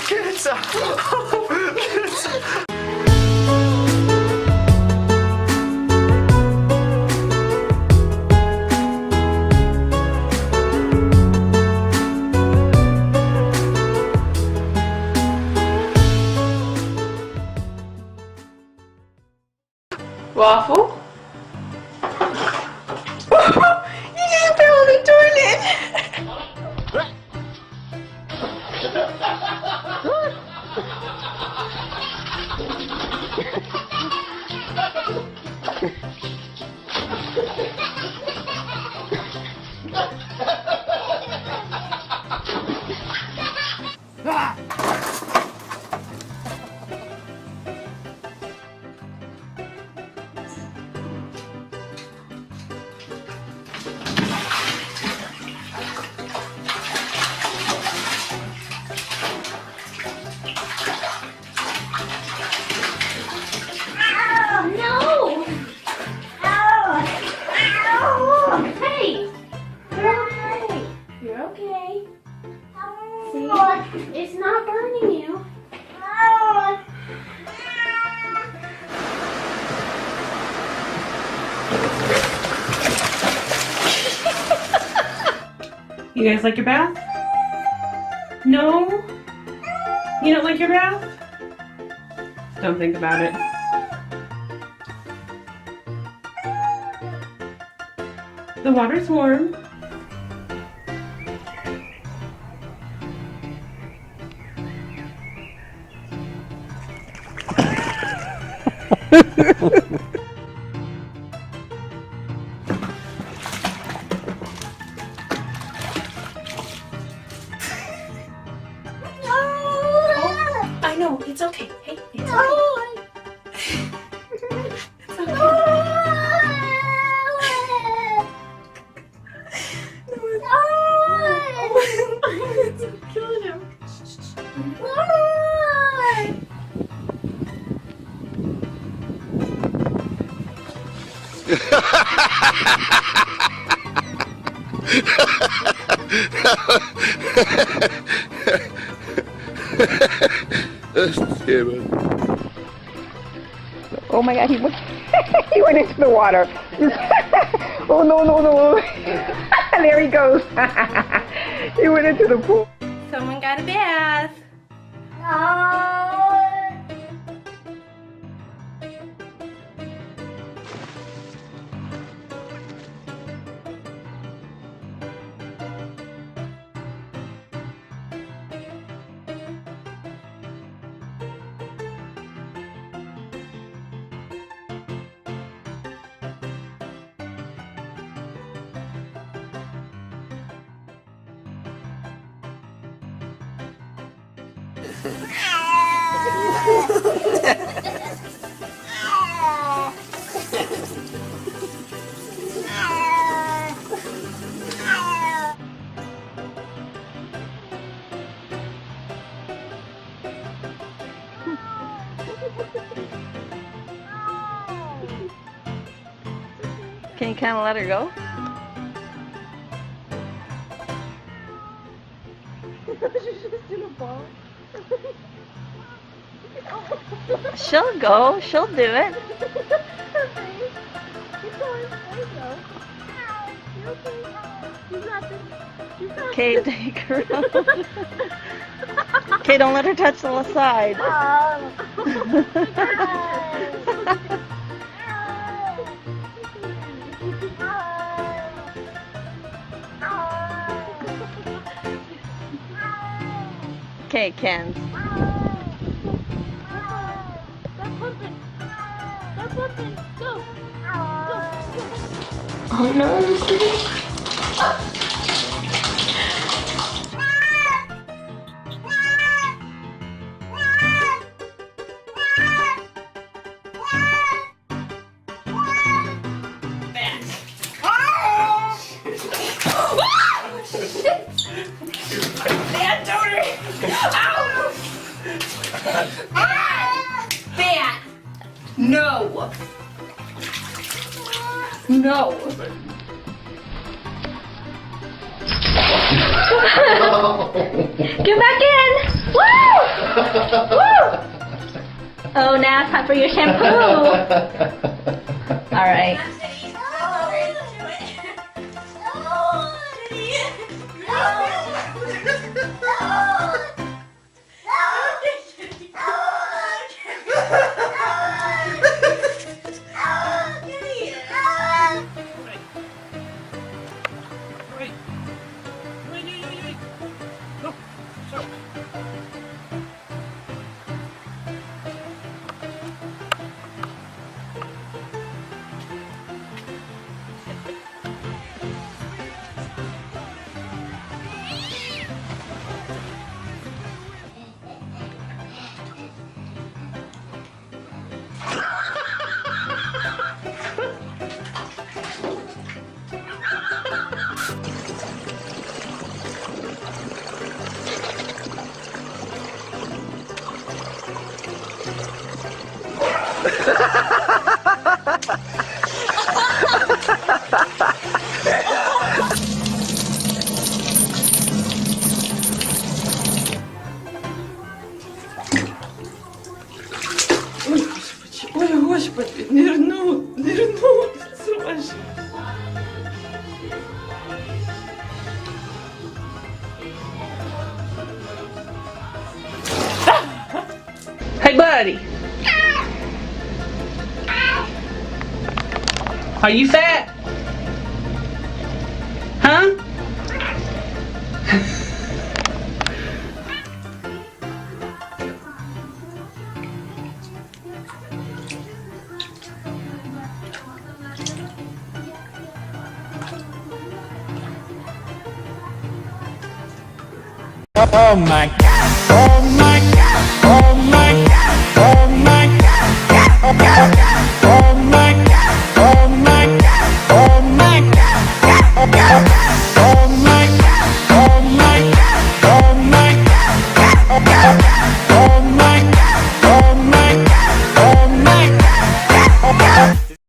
Get Waffle? You just fell in the toilet! It's not burning you. You guys like your bath? No? You don't like your bath? Don't think about it. The water's warm. I know, it's okay. Hey, it's okay. It's okay. It's killing him. Oh my God, he went, he went into the water. Oh no, no, no. There he goes. He went into the pool. Someone got a bath. Can you kind of let her go? She'll go. She'll do it. Okay, take her out. Okay, don't let her touch the side. Okay, Ken. Oh no. Bad donor! Ow! Bad! No! No! Get back in! Woo! Oh, now it's time for your shampoo. All right. Ой, Господи, нырнул, сумасшедший. Hey, buddy. Are you fat? Huh? Oh my God, oh my God, oh my God.